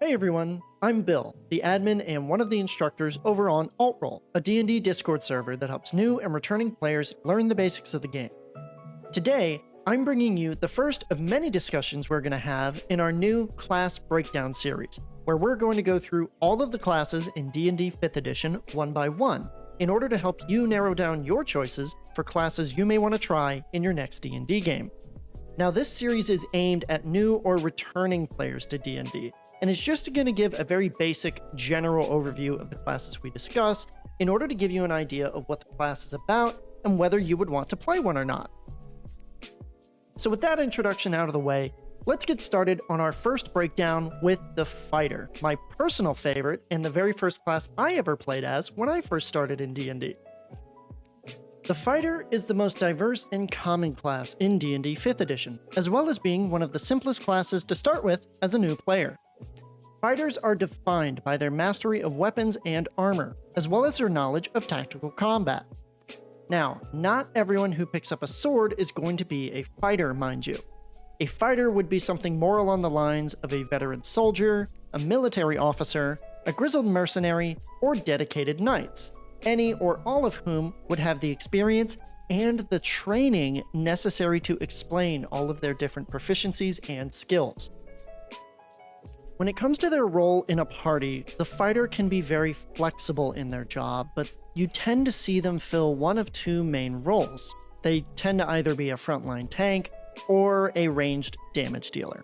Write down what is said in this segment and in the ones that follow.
Hey everyone, I'm Bill, the admin and one of the instructors over on Altrole, a D&D Discord server that helps new and returning players learn the basics of the game. Today, I'm bringing you the first of many discussions we're going to have in our new class breakdown series, where we're going to go through all of the classes in D&D 5th edition one by one, in order to help you narrow down your choices for classes you may want to try in your next D&D game. Now, this series is aimed at new or returning players to D&D, and is just going to give a very basic general overview of the classes we discuss in order to give you an idea of what the class is about and whether you would want to play one or not. So with that introduction out of the way, let's get started on our first breakdown with the Fighter, my personal favorite and the very first class I ever played as when I first started in D&D. The Fighter is the most diverse and common class in D&D 5th edition, as well as being one of the simplest classes to start with as a new player. Fighters are defined by their mastery of weapons and armor, as well as their knowledge of tactical combat. Now, not everyone who picks up a sword is going to be a fighter, mind you. A fighter would be something more along the lines of a veteran soldier, a military officer, a grizzled mercenary, or dedicated knights, any or all of whom would have the experience and the training necessary to explain all of their different proficiencies and skills. When it comes to their role in a party, the fighter can be very flexible in their job, but you tend to see them fill one of two main roles. They tend to either be a frontline tank or a ranged damage dealer.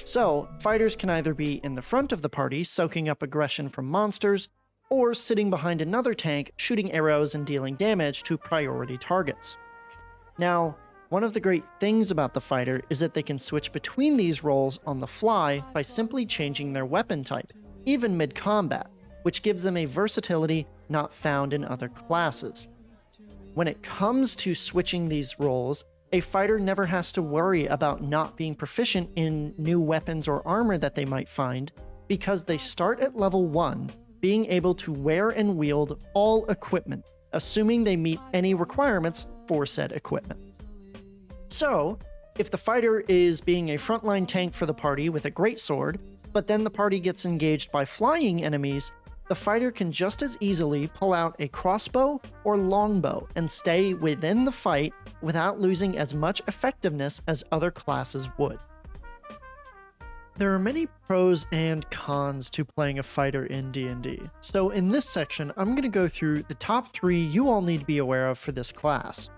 So, fighters can either be in the front of the party soaking up aggression from monsters, or sitting behind another tank shooting arrows and dealing damage to priority targets. Now, one of the great things about the fighter is that they can switch between these roles on the fly by simply changing their weapon type, even mid-combat, which gives them a versatility not found in other classes. When it comes to switching these roles, a fighter never has to worry about not being proficient in new weapons or armor that they might find, because they start at level 1, being able to wear and wield all equipment, assuming they meet any requirements for said equipment. So, if the fighter is being a frontline tank for the party with a greatsword, but then the party gets engaged by flying enemies, the fighter can just as easily pull out a crossbow or longbow and stay within the fight without losing as much effectiveness as other classes would. There are many pros and cons to playing a fighter in D&D, so in this section I'm going to go through the top 3 you all need to be aware of for this class.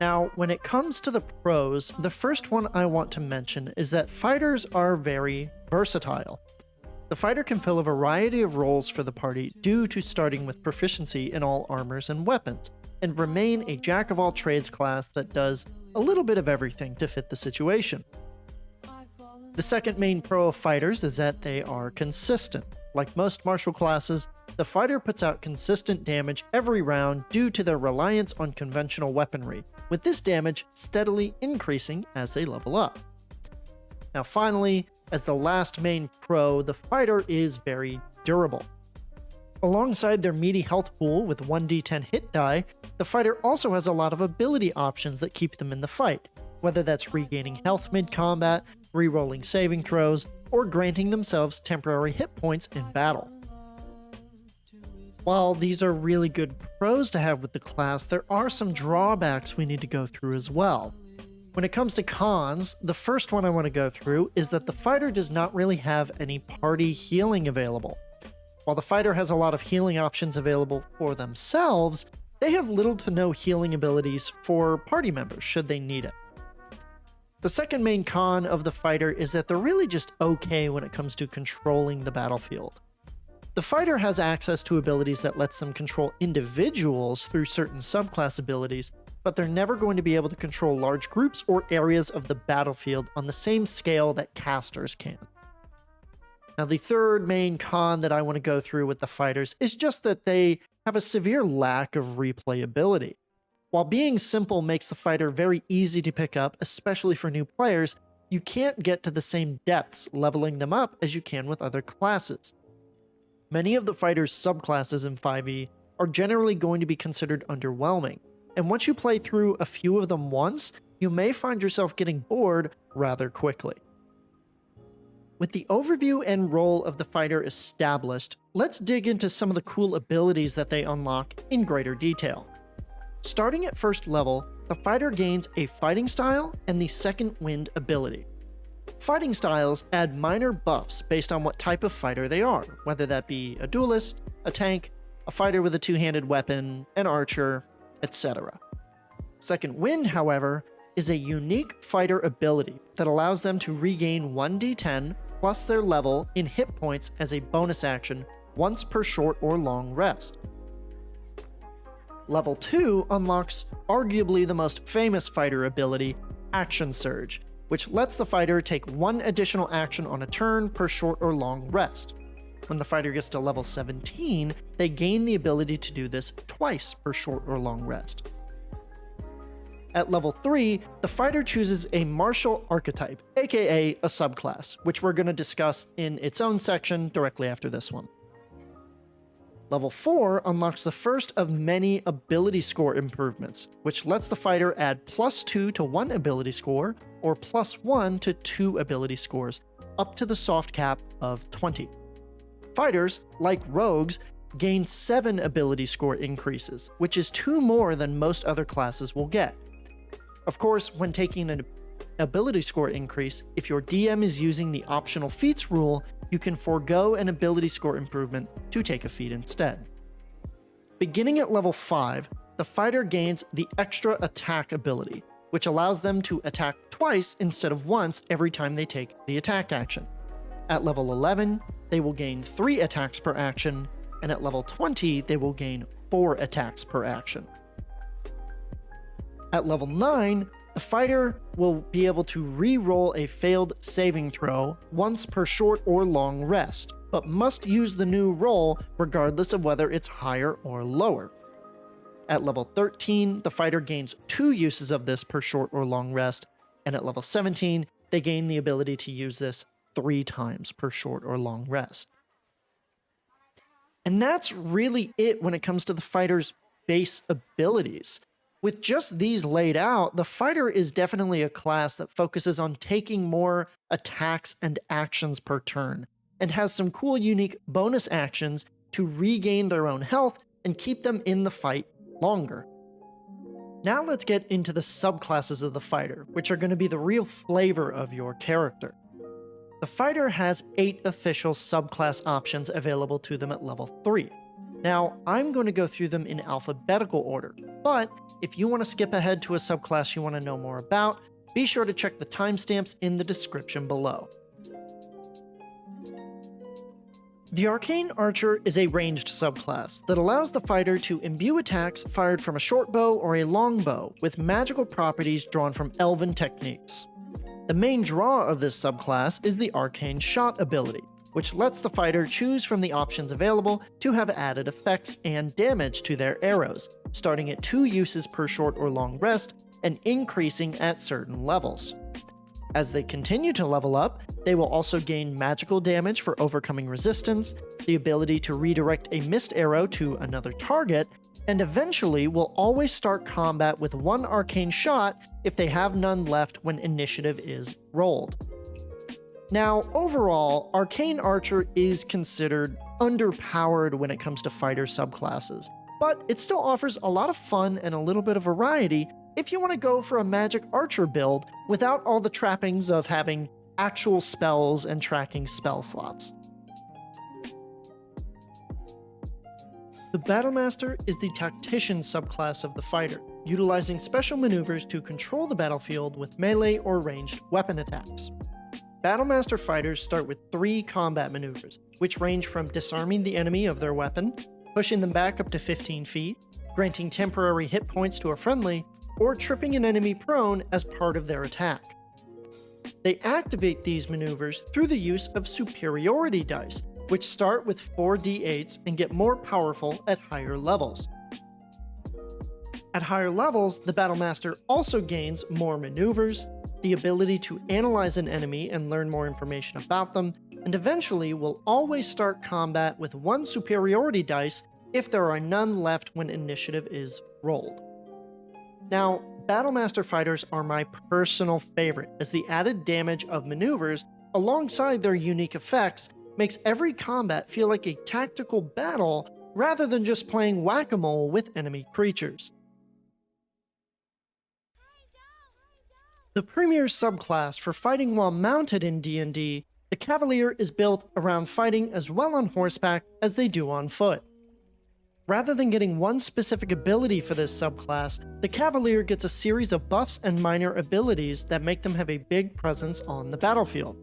Now, when it comes to the pros, the first one I want to mention is that fighters are very versatile. The fighter can fill a variety of roles for the party due to starting with proficiency in all armors and weapons, and remain a jack-of-all-trades class that does a little bit of everything to fit the situation. The second main pro of fighters is that they are consistent. Like most martial classes, the fighter puts out consistent damage every round due to their reliance on conventional weaponry, with this damage steadily increasing as they level up. Now finally, as the last main pro, the fighter is very durable. Alongside their meaty health pool with 1d10 hit die, the fighter also has a lot of ability options that keep them in the fight, whether that's regaining health mid-combat, re-rolling saving throws, or granting themselves temporary hit points in battle. While these are really good pros to have with the class, there are some drawbacks we need to go through as well. When it comes to cons, the first one I want to go through is that the fighter does not really have any party healing available. While the fighter has a lot of healing options available for themselves, they have little to no healing abilities for party members should they need it. The second main con of the fighter is that they're really just okay when it comes to controlling the battlefield. The fighter has access to abilities that lets them control individuals through certain subclass abilities, but they're never going to be able to control large groups or areas of the battlefield on the same scale that casters can. Now, the third main con that I want to go through with the fighters is just that they have a severe lack of replayability. While being simple makes the fighter very easy to pick up, especially for new players, you can't get to the same depths leveling them up as you can with other classes. Many of the fighter's subclasses in 5e are generally going to be considered underwhelming, and once you play through a few of them once, you may find yourself getting bored rather quickly. With the overview and role of the fighter established, let's dig into some of the cool abilities that they unlock in greater detail. Starting at first level, the fighter gains a fighting style and the second wind ability. Fighting styles add minor buffs based on what type of fighter they are, whether that be a duelist, a tank, a fighter with a two-handed weapon, an archer, etc. Second wind, however, is a unique fighter ability that allows them to regain 1d10 plus their level in hit points as a bonus action once per short or long rest. Level 2 unlocks arguably the most famous fighter ability, Action Surge, which lets the fighter take one additional action on a turn per short or long rest. When the fighter gets to level 17, they gain the ability to do this twice per short or long rest. At level 3, the fighter chooses a martial archetype, aka a subclass, which we're going to discuss in its own section directly after this one. Level 4 unlocks the first of many ability score improvements, which lets the fighter add +2 to one ability score, or +1 to two ability scores, up to the soft cap of 20. Fighters, like rogues, gain 7 ability score increases, which is 2 more than most other classes will get. Of course, when taking an ability score increase, if your DM is using the optional feats rule, you can forego an ability score improvement to take a feat instead. Beginning at level 5, the fighter gains the extra attack ability, which allows them to attack twice instead of once every time they take the attack action. At level 11, they will gain 3 attacks per action, and at level 20, they will gain 4 attacks per action. At level 9, the fighter will be able to re-roll a failed saving throw once per short or long rest, but must use the new roll regardless of whether it's higher or lower. At level 13, the fighter gains 2 uses of this per short or long rest, and at level 17, they gain the ability to use this 3 times per short or long rest. And that's really it when it comes to the fighter's base abilities. With just these laid out, the fighter is definitely a class that focuses on taking more attacks and actions per turn, and has some cool unique bonus actions to regain their own health and keep them in the fight longer. Now let's get into the subclasses of the fighter, which are going to be the real flavor of your character. The fighter has 8 official subclass options available to them at level 3. Now, I'm going to go through them in alphabetical order, but if you want to skip ahead to a subclass you want to know more about, be sure to check the timestamps in the description below. The Arcane Archer is a ranged subclass that allows the fighter to imbue attacks fired from a short bow or a long bow with magical properties drawn from elven techniques. The main draw of this subclass is the Arcane Shot ability, which lets the fighter choose from the options available to have added effects and damage to their arrows, starting at 2 uses per short or long rest and increasing at certain levels. As they continue to level up, they will also gain magical damage for overcoming resistance, the ability to redirect a missed arrow to another target, and eventually will always start combat with 1 arcane shot if they have none left when initiative is rolled. Now, overall, Arcane Archer is considered underpowered when it comes to fighter subclasses, but it still offers a lot of fun and a little bit of variety if you want to go for a magic archer build without all the trappings of having actual spells and tracking spell slots. The Battlemaster is the tactician subclass of the fighter, utilizing special maneuvers to control the battlefield with melee or ranged weapon attacks. Battlemaster fighters start with 3 combat maneuvers, which range from disarming the enemy of their weapon, pushing them back up to 15 feet, granting temporary hit points to a friendly, or tripping an enemy prone as part of their attack. They activate these maneuvers through the use of superiority dice, which start with 4d8s and get more powerful at higher levels. At higher levels, the Battlemaster also gains more maneuvers, the ability to analyze an enemy and learn more information about them, and eventually will always start combat with 1 superiority dice if there are none left when initiative is rolled. Now, Battlemaster fighters are my personal favorite, as the added damage of maneuvers alongside their unique effects, makes every combat feel like a tactical battle rather than just playing whack-a-mole with enemy creatures. The premier subclass for fighting while mounted in D&D, the Cavalier is built around fighting as well on horseback as they do on foot. Rather than getting one specific ability for this subclass, the Cavalier gets a series of buffs and minor abilities that make them have a big presence on the battlefield.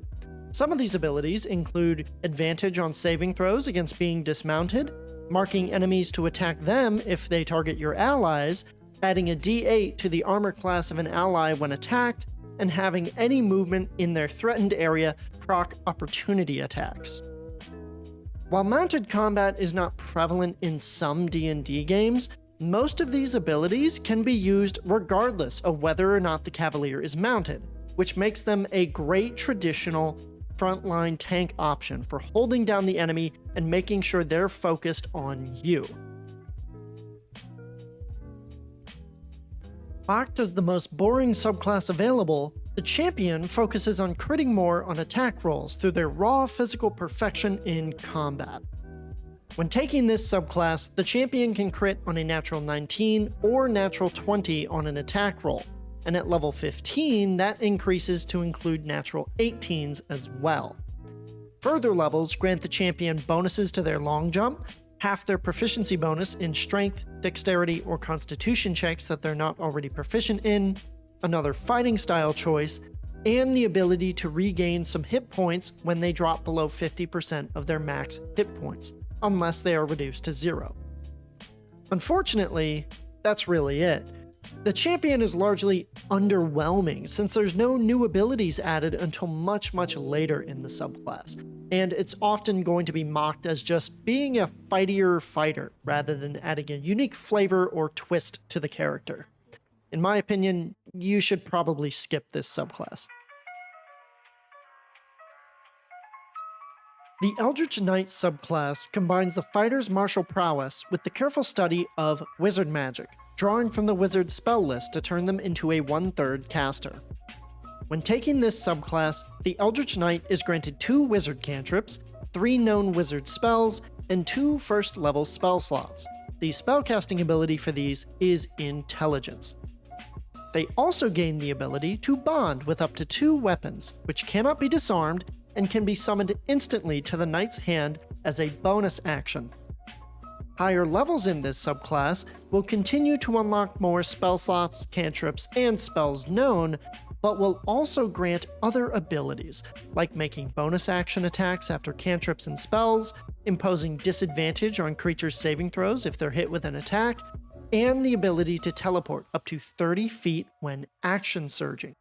Some of these abilities include advantage on saving throws against being dismounted, marking enemies to attack them if they target your allies, adding a D8 to the armor class of an ally when attacked, and having any movement in their threatened area proc opportunity attacks. While mounted combat is not prevalent in some D&D games, most of these abilities can be used regardless of whether or not the Cavalier is mounted, which makes them a great traditional frontline tank option for holding down the enemy and making sure they're focused on you. Act as the most boring subclass available, the champion focuses on critting more on attack rolls through their raw physical perfection in combat. When taking this subclass, the champion can crit on a natural 19 or natural 20 on an attack roll, and at level 15 that increases to include natural 18s as well. Further levels grant the champion bonuses to their long jump, half their proficiency bonus in strength, dexterity, or constitution checks that they're not already proficient in, another fighting style choice, and the ability to regain some hit points when they drop below 50% of their max hit points, unless they are reduced to 0. Unfortunately, that's really it. The champion is largely underwhelming since there's no new abilities added until much later in the subclass, and it's often going to be mocked as just being a fightier fighter rather than adding a unique flavor or twist to the character. In my opinion, you should probably skip this subclass. The Eldritch Knight subclass combines the fighter's martial prowess with the careful study of wizard magic, drawing from the wizard's spell list to turn them into a 1/3 caster. When taking this subclass, the Eldritch Knight is granted 2 wizard cantrips, 3 known wizard spells, and 2 first-level spell slots. The spellcasting ability for these is Intelligence. They also gain the ability to bond with up to 2 weapons, which cannot be disarmed and can be summoned instantly to the knight's hand as a bonus action. Higher levels in this subclass will continue to unlock more spell slots, cantrips, and spells known, but will also grant other abilities, like making bonus action attacks after cantrips and spells, imposing disadvantage on creatures' saving throws if they're hit with an attack, and the ability to teleport up to 30 feet when action surging.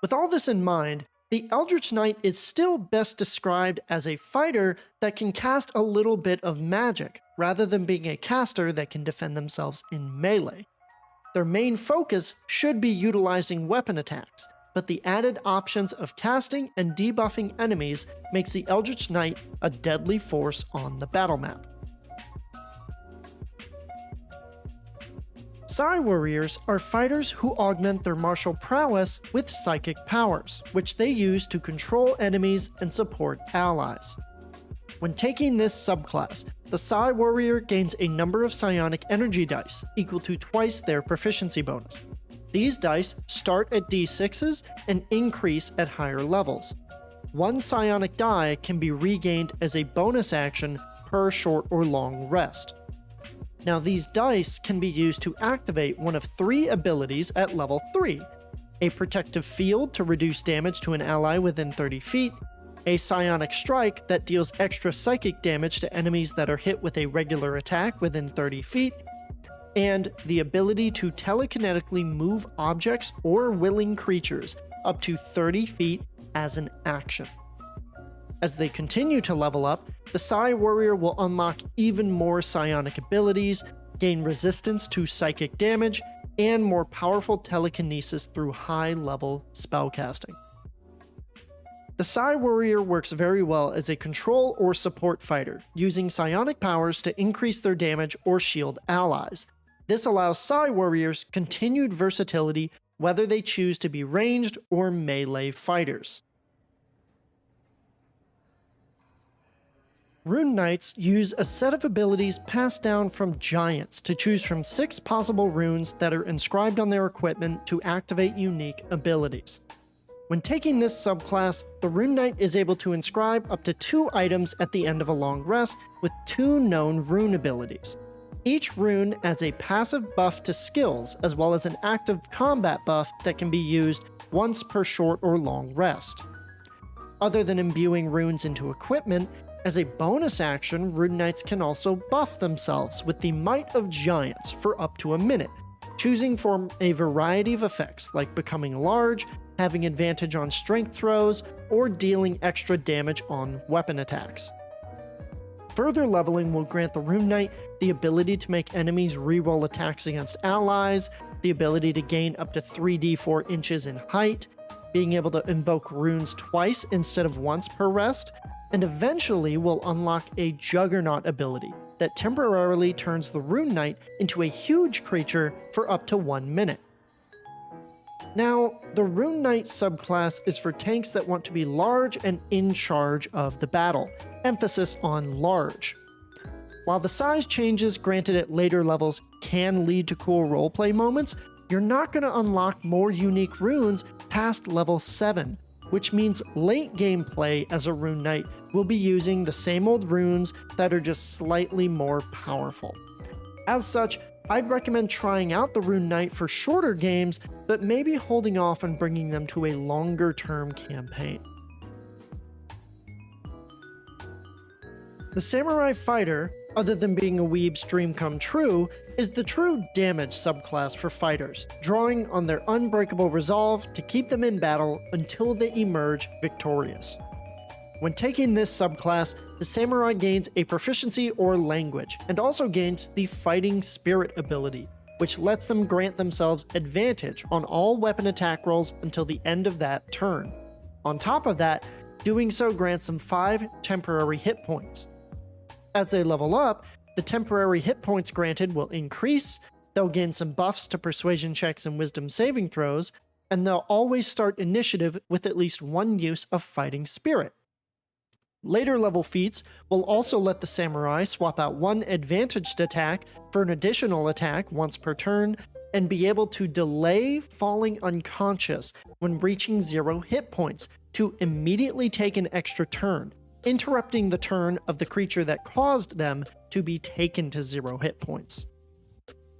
With all this in mind, the Eldritch Knight is still best described as a fighter that can cast a little bit of magic, rather than being a caster that can defend themselves in melee. Their main focus should be utilizing weapon attacks, but the added options of casting and debuffing enemies makes the Eldritch Knight a deadly force on the battle map. Psi Warriors are fighters who augment their martial prowess with psychic powers, which they use to control enemies and support allies. When taking this subclass, the Psi Warrior gains a number of psionic energy dice, equal to twice their proficiency bonus. These dice start at D6s and increase at higher levels. 1 psionic die can be regained as a bonus action per short or long rest. Now these dice can be used to activate one of 3 abilities at level 3, a protective field to reduce damage to an ally within 30 feet, a psionic strike that deals extra psychic damage to enemies that are hit with a regular attack within 30 feet, and the ability to telekinetically move objects or willing creatures up to 30 feet as an action. As they continue to level up, the Psi Warrior will unlock even more psionic abilities, gain resistance to psychic damage, and more powerful telekinesis through high-level spellcasting. The Psi Warrior works very well as a control or support fighter, using psionic powers to increase their damage or shield allies. This allows Psi Warriors continued versatility whether they choose to be ranged or melee fighters. Rune Knights use a set of abilities passed down from giants to choose from 6 possible runes that are inscribed on their equipment to activate unique abilities. When taking this subclass, the Rune Knight is able to inscribe up to 2 items at the end of a long rest with 2 known rune abilities. Each rune adds a passive buff to skills as well as an active combat buff that can be used once per short or long rest. Other than imbuing runes into equipment, as a bonus action, Rune Knights can also buff themselves with the Might of Giants for up to a minute, choosing from a variety of effects like becoming large, having advantage on strength throws, or dealing extra damage on weapon attacks. Further leveling will grant the Rune Knight the ability to make enemies reroll attacks against allies, the ability to gain up to 3d4 inches in height, being able to invoke runes twice instead of once per rest, and eventually will unlock a Juggernaut ability that temporarily turns the Rune Knight into a huge creature for up to 1 minute. Now, the Rune Knight subclass is for tanks that want to be large and in charge of the battle, emphasis on large. While the size changes granted at later levels can lead to cool roleplay moments, you're not going to unlock more unique runes past level 7, which means late gameplay as a Rune Knight will be using the same old runes that are just slightly more powerful. As such, I'd recommend trying out the Rune Knight for shorter games, but maybe holding off on bringing them to a longer-term campaign. The Samurai Fighter, other than being a weeb's dream come true, is the true damage subclass for fighters, drawing on their unbreakable resolve to keep them in battle until they emerge victorious. When taking this subclass, the Samurai gains a proficiency or language, and also gains the Fighting Spirit ability, which lets them grant themselves advantage on all weapon attack rolls until the end of that turn. On top of that, doing so grants them 5 temporary hit points. As they level up, the temporary hit points granted will increase, they'll gain some buffs to persuasion checks and wisdom saving throws, and they'll always start initiative with at least 1 use of Fighting Spirit. Later level feats will also let the Samurai swap out 1 advantaged attack for an additional attack once per turn, and be able to delay falling unconscious when reaching 0 hit points to immediately take an extra turn, interrupting the turn of the creature that caused them to be taken to 0 hit points.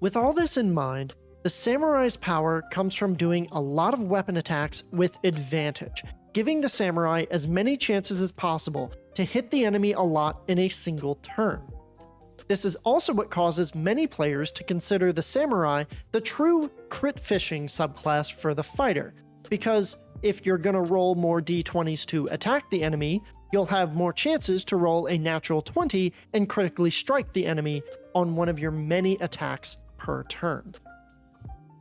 With all this in mind, the Samurai's power comes from doing a lot of weapon attacks with advantage, giving the Samurai as many chances as possible to hit the enemy a lot in a single turn. This is also what causes many players to consider the Samurai the true crit fishing subclass for the fighter, because if you're gonna roll more d20s to attack the enemy, you'll have more chances to roll a natural 20 and critically strike the enemy on one of your many attacks per turn.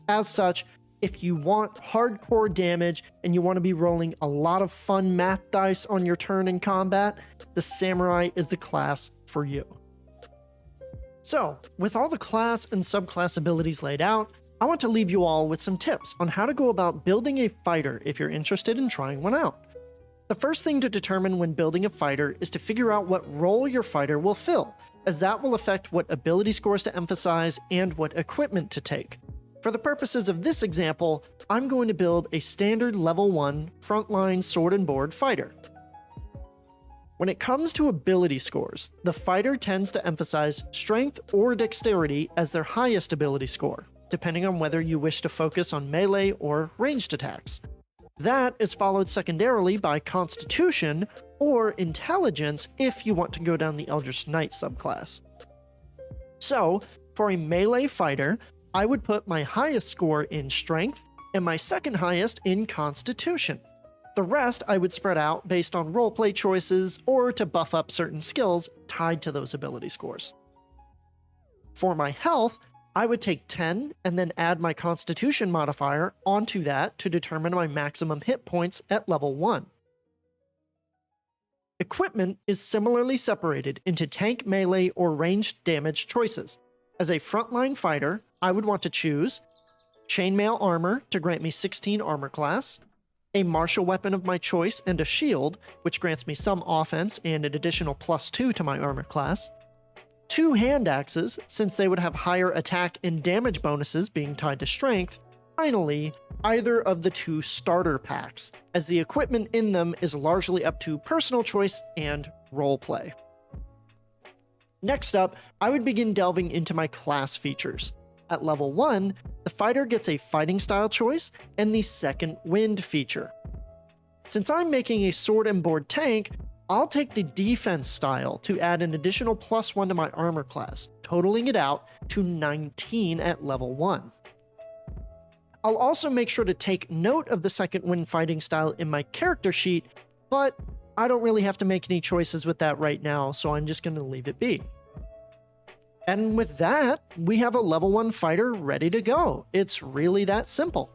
As such, if you want hardcore damage and you want to be rolling a lot of fun math dice on your turn in combat, the Samurai is the class for you. So, with all the class and subclass abilities laid out, I want to leave you all with some tips on how to go about building a fighter if you're interested in trying one out. The first thing to determine when building a fighter is to figure out what role your fighter will fill, as that will affect what ability scores to emphasize and what equipment to take. For the purposes of this example, I'm going to build a standard level 1 frontline sword and board fighter. When it comes to ability scores, the fighter tends to emphasize strength or dexterity as their highest ability score, depending on whether you wish to focus on melee or ranged attacks. That is followed secondarily by constitution or intelligence if you want to go down the Eldritch Knight subclass. So, for a melee fighter, I would put my highest score in strength and my second highest in constitution. The rest I would spread out based on roleplay choices or to buff up certain skills tied to those ability scores. For my health, I would take 10 and then add my constitution modifier onto that to determine my maximum hit points at level 1. Equipment is similarly separated into tank, melee, or ranged damage choices. As a frontline fighter, I would want to choose chainmail armor to grant me 16 armor class, a martial weapon of my choice and a shield, which grants me some offense and an additional +2 to my armor class, 2 hand axes, since they would have higher attack and damage bonuses being tied to strength, finally, either of the 2 starter packs, as the equipment in them is largely up to personal choice and roleplay. Next up, I would begin delving into my class features. At level 1, the fighter gets a fighting style choice and the second wind feature. Since I'm making a sword and board tank, I'll take the defense style to add an additional +1 to my armor class, totaling it out to 19 at level 1. I'll also make sure to take note of the second wind fighting style in my character sheet, but I don't really have to make any choices with that right now, so I'm just going to leave it be. And with that, we have a level 1 fighter ready to go. It's really that simple.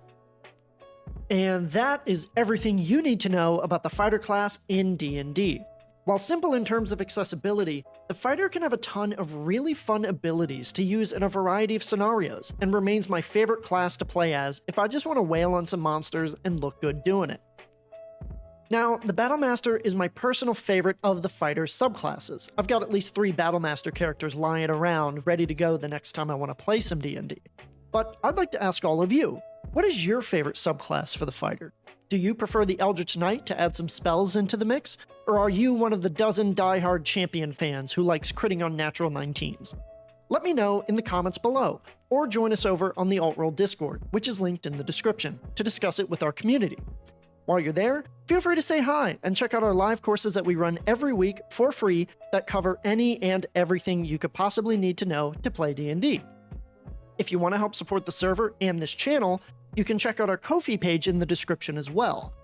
And that is everything you need to know about the fighter class in D&D. While simple in terms of accessibility, the fighter can have a ton of really fun abilities to use in a variety of scenarios, and remains my favorite class to play as if I just want to wail on some monsters and look good doing it. Now, the Battlemaster is my personal favorite of the fighter subclasses. I've got at least 3 Battlemaster characters lying around ready to go the next time I want to play some D&D. But I'd like to ask all of you, what is your favorite subclass for the fighter? Do you prefer the Eldritch Knight to add some spells into the mix? Or are you one of the dozen die-hard champion fans who likes critting on natural 19s? Let me know in the comments below, or join us over on the Altrole Discord, which is linked in the description, to discuss it with our community. While you're there, feel free to say hi and check out our live courses that we run every week for free that cover any and everything you could possibly need to know to play D&D. If you want to help support the server and this channel, you can check out our Ko-fi page in the description as well.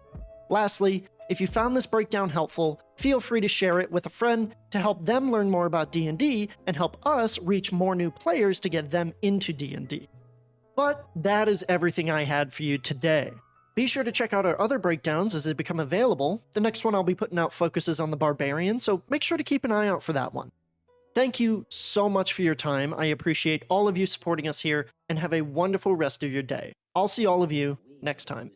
Lastly, if you found this breakdown helpful, feel free to share it with a friend to help them learn more about D&D and help us reach more new players to get them into D&D. But that is everything I had for you today. Be sure to check out our other breakdowns as they become available. The next one I'll be putting out focuses on the Barbarian, so make sure to keep an eye out for that one. Thank you so much for your time. I appreciate all of you supporting us here, and have a wonderful rest of your day. I'll see all of you next time.